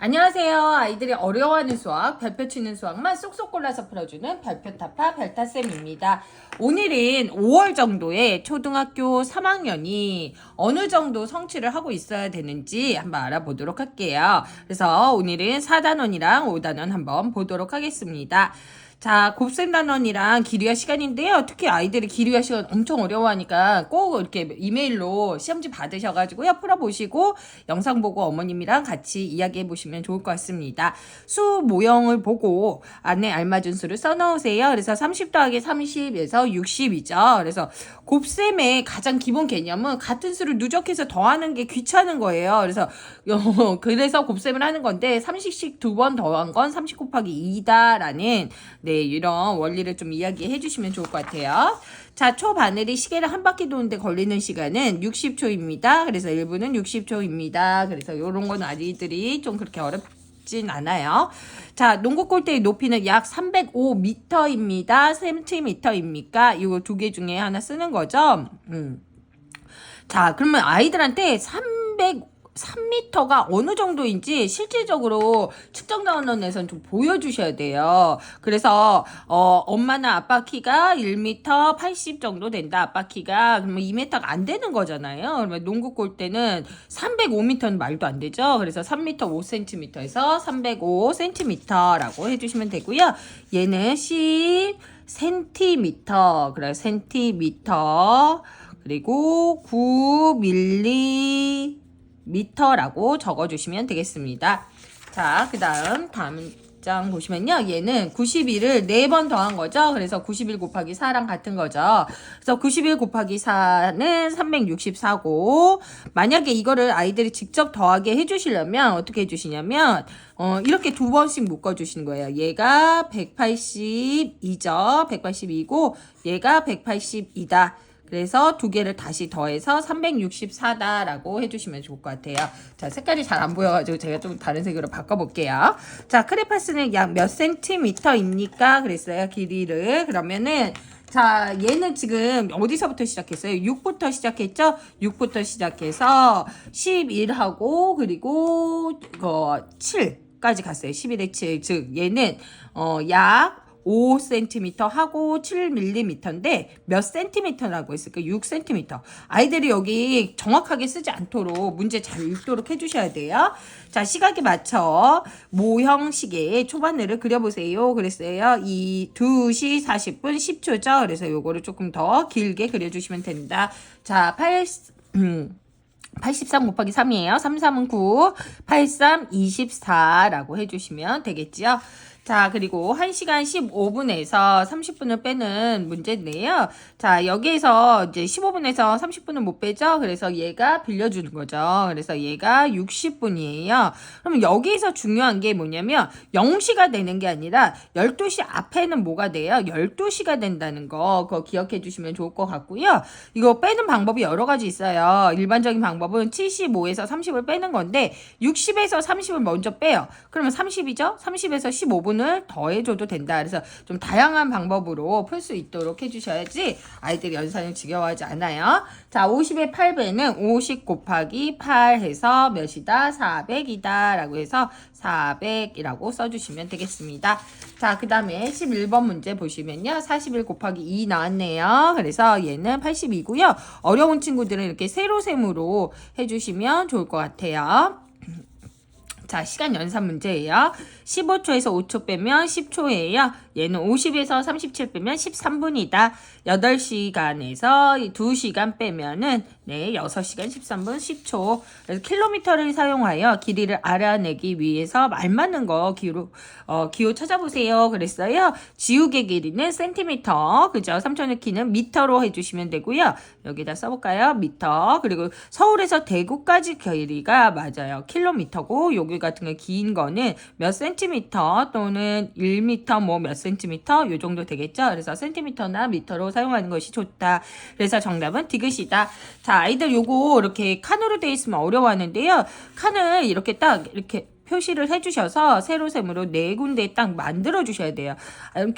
안녕하세요. 아이들이 어려워하는 수학, 별표 치는 수학만 쏙쏙 골라서 풀어주는 별표타파 별타쌤입니다. 오늘은 5월 정도에 초등학교 3학년이 어느 정도 성취를 하고 있어야 되는지 한번 알아보도록 할게요. 그래서 오늘은 4단원이랑 5단원 한번 보도록 하겠습니다. 자, 곱셈 단원이랑 기리화 시간인데요. 특히 아이들이 기리화 시간 엄청 어려워하니까 꼭 이렇게 이메일로 시험지 받으셔가지고요. 풀어보시고 영상 보고 어머님이랑 같이 이야기해 보시면 좋을 것 같습니다. 수 모형을 보고 안에 알맞은 수를 써넣으세요. 그래서 30 더하기 30에서 60이죠. 그래서 곱셈의 가장 기본 개념은 같은 수를 누적해서 더하는 게 귀찮은 거예요. 그래서 곱셈을 하는 건데 30씩 두 번 더한 건 30 곱하기 2다라는 네, 이런 원리를 좀 이야기해 주시면 좋을 것 같아요. 자, 초바늘이 시계를 한 바퀴 도는데 걸리는 시간은 60초입니다. 그래서 1분은 60초입니다. 그래서 이런 건 아이들이 좀 그렇게 어렵진 않아요. 자, 농구 골대의 높이는 약 305m입니다. 센티미터입니까? 이거 두 개 중에 하나 쓰는 거죠. 자, 그러면 아이들한테 3m가 어느 정도인지 실질적으로 측정 단원에서는 좀 보여주셔야 돼요. 그래서 엄마나 아빠 키가 1m 80 정도 된다. 아빠 키가 그러면 2m가 안 되는 거잖아요. 그러면 농구 골대는 305m는 말도 안 되죠. 그래서 3m 5cm에서 305cm라고 해주시면 되고요. 얘는 10cm 그래 센티미터 그리고 9mm라고 적어주시면 되겠습니다. 자, 다음 장 보시면요. 얘는 91을 4번 더한 거죠. 그래서 91 곱하기 4랑 같은 거죠. 그래서 91 곱하기 4는 364고, 만약에 이거를 아이들이 직접 더하게 해주시려면 어떻게 해주시냐면, 이렇게 두 번씩 묶어주시는 거예요. 얘가 182죠. 182고, 얘가 182다. 그래서 두 개를 다시 더해서 364다라고 해주시면 좋을 것 같아요. 자, 색깔이 잘 안 보여가지고 제가 좀 다른 색으로 바꿔볼게요. 자, 크레파스는 약 몇 센티미터입니까? 그랬어요. 길이를. 그러면은 자, 얘는 지금 어디서부터 시작했어요? 6부터 시작했죠? 6부터 시작해서 11하고 그리고 7까지 갔어요. 11의 7. 즉 얘는 약 5cm 하고 7mm인데 몇 cm라고 했을까? 6cm. 아이들이 여기 정확하게 쓰지 않도록 문제 잘 읽도록 해주셔야 돼요. 자, 시각에 맞춰 모형 시계의 초반을 그려보세요. 그랬어요. 2시 40분 10초죠. 그래서 요거를 조금 더 길게 그려주시면 된다. 자, 83 곱하기 3이에요. 3, 3은 9, 83, 24라고 해주시면 되겠지요. 자, 그리고 1시간 15분에서 30분을 빼는 문제인데요. 자, 여기에서 이제 15분에서 30분을 못 빼죠? 그래서 얘가 빌려주는 거죠. 그래서 얘가 60분이에요. 그러면 여기에서 중요한 게 뭐냐면 0시가 되는 게 아니라 12시 앞에는 뭐가 돼요? 12시가 된다는 거, 그거 기억해 주시면 좋을 것 같고요. 이거 빼는 방법이 여러 가지 있어요. 일반적인 방법은 75에서 30을 빼는 건데 60에서 30을 먼저 빼요. 그러면 30이죠? 30에서 15분 더해줘도 된다. 그래서 좀 다양한 방법으로 풀 수 있도록 해주셔야지 아이들이 연산을 지겨워하지 않아요. 자, 50의 8배는 50 곱하기 8 해서 몇이다? 400이다 라고 해서 400이라고 써주시면 되겠습니다. 자, 그 다음에 11번 문제 보시면요. 41 곱하기 2 나왔네요. 그래서 얘는 80이고요. 어려운 친구들은 이렇게 세로셈으로 해주시면 좋을 것 같아요. 자, 시간 연산 문제예요. 15초에서 5초 빼면 10초예요. 얘는 50에서 37 빼면 13분이다. 8시간에서 2시간 빼면은 6시간 13분 10초. 그래서 킬로미터를 사용하여 길이를 알아내기 위해서 알맞는 거 기호 찾아보세요. 그랬어요. 지우개 길이는 센티미터. 그죠? 삼촌의 키는 미터로 해주시면 되고요. 여기다 써볼까요? 미터. 그리고 서울에서 대구까지 길이가 맞아요. 킬로미터고 여기 같은 거 긴 거는 몇 센티미터 또는 1미터 뭐 몇 센티미터 요 정도 되겠죠. 그래서 센티미터나 미터로 사용하는 것이 좋다. 그래서 정답은 디귿이다. 자, 아이들 요거 이렇게 칸으로 되어 있으면 어려워하는데요. 칸을 이렇게 표시를 해주셔서 세로셈으로 4군데 딱 만들어 주셔야 돼요.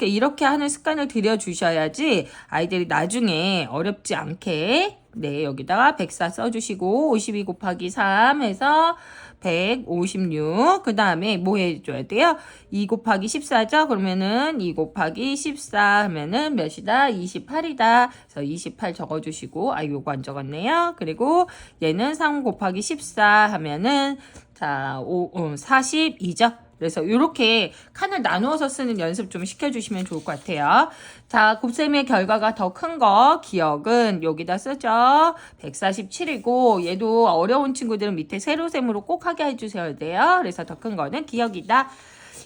이렇게 하는 습관을 들여주셔야지 아이들이 나중에 어렵지 않게 여기다가 104 써주시고 52 곱하기 3 해서 156. 그 다음에 뭐 해줘야 돼요? 2 곱하기 14죠? 그러면은 2 곱하기 14 하면은 몇이다? 28이다. 그래서 28 적어주시고, 요거 안 적었네요. 그리고 얘는 3 곱하기 14 하면은, 자, 42죠? 그래서 이렇게 칸을 나누어서 쓰는 연습 좀 시켜주시면 좋을 것 같아요. 자, 곱셈의 결과가 더 큰 거 기억은 여기다 쓰죠. 147이고 얘도 어려운 친구들은 밑에 세로셈으로 꼭 하게 해주셔야 돼요. 그래서 더 큰 거는 기억이다.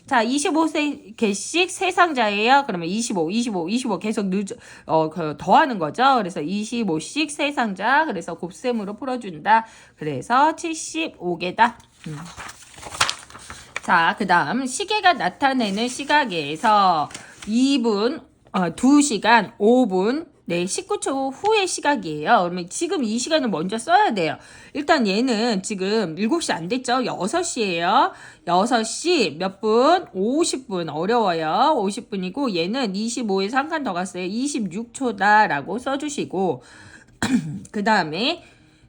자, 25개씩 세 상자예요. 그러면 25 계속 더하는 거죠. 그래서 25씩 세 상자. 그래서 곱셈으로 풀어준다. 그래서 75개다. 자, 그 다음 시계가 나타내는 시각에서 2시간 5분 19초 후의 시각이에요. 그러면 지금 이 시간을 먼저 써야 돼요. 일단 얘는 지금 7시 안 됐죠? 6시예요. 6시 몇 분? 50분. 어려워요. 50분이고 얘는 25에서 한 칸 더 갔어요. 26초다 라고 써주시고 그 다음에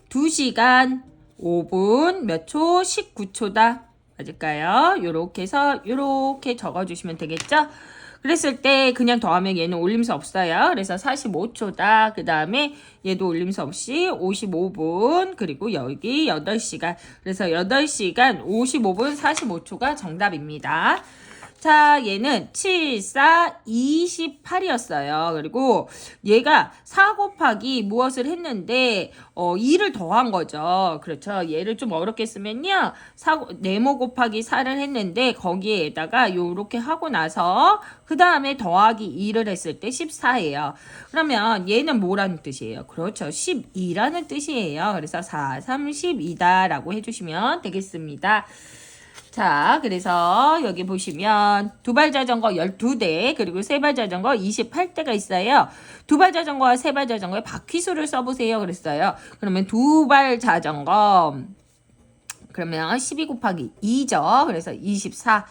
2시간 5분 몇 초? 19초다. 맞을까요? 요렇게 해서 요렇게 적어주시면 되겠죠? 그랬을 때 그냥 더하면 얘는 올림수 없어요. 그래서 45초다. 그 다음에 얘도 올림수 없이 55분. 그리고 여기 8시간. 그래서 8시간 55분 45초가 정답입니다. 자, 얘는 7, 4, 28이었어요. 그리고 얘가 4 곱하기 무엇을 했는데 2를 더한 거죠. 그렇죠. 얘를 좀 어렵게 쓰면요. 네모 곱하기 4를 했는데 거기에다가 요렇게 하고 나서 그 다음에 더하기 2를 했을 때 14예요. 그러면 얘는 뭐라는 뜻이에요? 그렇죠. 12라는 뜻이에요. 그래서 4, 3, 12다 라고 해주시면 되겠습니다. 자, 그래서 여기 보시면 두발 자전거 12대 그리고 세발 자전거 28대가 있어요. 두발 자전거와 세발 자전거의 바퀴수를 써보세요. 그랬어요. 그러면 두발 자전거 그러면 12 곱하기 2죠. 그래서 24.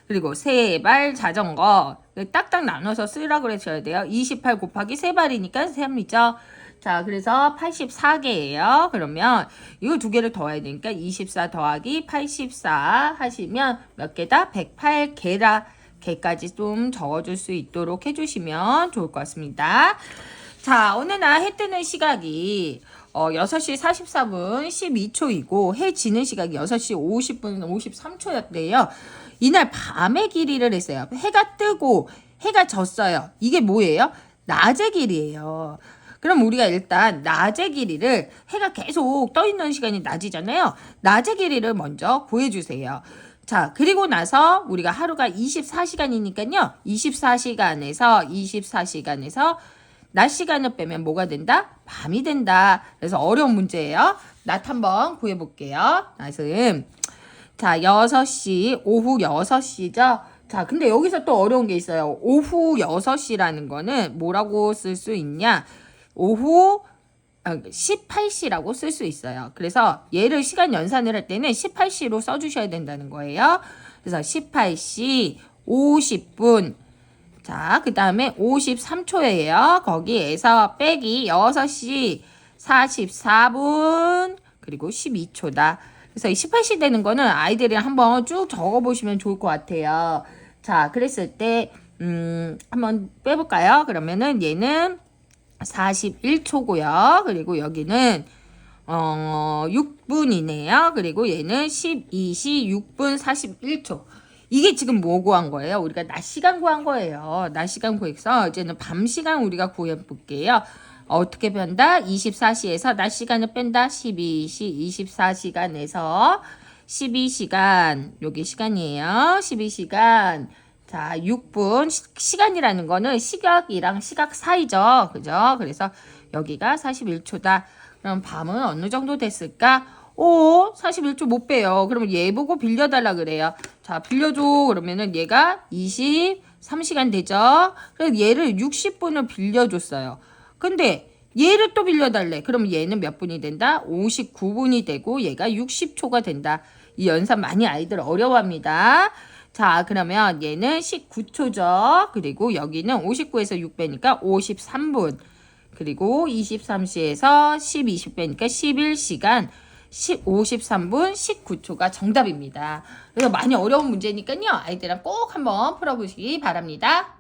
그리고 세발 자전거 딱딱 나눠서 쓰라고 그러셔야 돼요. 28 곱하기 세발이니까 3이죠. 자, 그래서 84개예요. 그러면 이거 두 개를 더해야 되니까 24 더하기 84 하시면 몇 개다? 108개다. 개까지 좀 적어줄 수 있도록 해주시면 좋을 것 같습니다. 자, 어느 날 해 뜨는 시각이 6시 44분 12초이고 해 지는 시각이 6시 50분 53초였대요. 이날 밤의 길이를 했어요. 해가 뜨고 해가 졌어요. 이게 뭐예요? 낮의 길이에요. 그럼 우리가 일단 낮의 길이를 해가 계속 떠 있는 시간이 낮이잖아요. 낮의 길이를 먼저 구해주세요. 자, 그리고 나서 우리가 하루가 24시간이니까요. 24시간에서 낮 시간을 빼면 뭐가 된다? 밤이 된다. 그래서 어려운 문제예요. 낮 한번 구해볼게요. 낮은 자, 6시, 오후 6시죠. 자, 근데 여기서 또 어려운 게 있어요. 오후 6시라는 거는 뭐라고 쓸 수 있냐? 오후 18시라고 쓸 수 있어요. 그래서 얘를 시간 연산을 할 때는 18시로 써주셔야 된다는 거예요. 그래서 18시 50분. 자, 그 다음에 53초예요. 거기에서 빼기 6시 44분. 그리고 12초다. 그래서 18시 되는 거는 아이들이 한번 쭉 적어보시면 좋을 것 같아요. 자, 그랬을 때, 한번 빼볼까요? 그러면은 얘는 41초고요. 그리고 여기는 6분이네요. 그리고 얘는 12시 6분 41초. 이게 지금 뭐 구한 거예요? 우리가 낮 시간 구한 거예요. 낮 시간 구해서 이제는 밤 시간 우리가 구해 볼게요. 어떻게 변다? 24시에서 낮 시간을 뺀다. 12시 24시간에서 12시간 여기 시간이에요. 12시간 자, 6분 시간이라는 거는 시각이랑 시각 사이죠. 그죠? 그래서 여기가 41초다. 그럼 밤은 어느 정도 됐을까? 41초 못 빼요. 그러면 얘 보고 빌려달라 그래요. 자, 빌려줘. 그러면은 얘가 23시간 되죠? 그래서 얘를 60분을 빌려줬어요. 근데 얘를 또 빌려달래. 그러면 얘는 몇 분이 된다? 59분이 되고 얘가 60초가 된다. 이 연산 많이 아이들 어려워합니다. 자, 그러면 얘는 19초죠. 그리고 여기는 59에서 6 빼니까 53분. 그리고 23시에서 10, 20 빼니까 11시간. 53분 19초가 정답입니다. 그래서 많이 어려운 문제니까요. 아이들랑 꼭 한번 풀어보시기 바랍니다.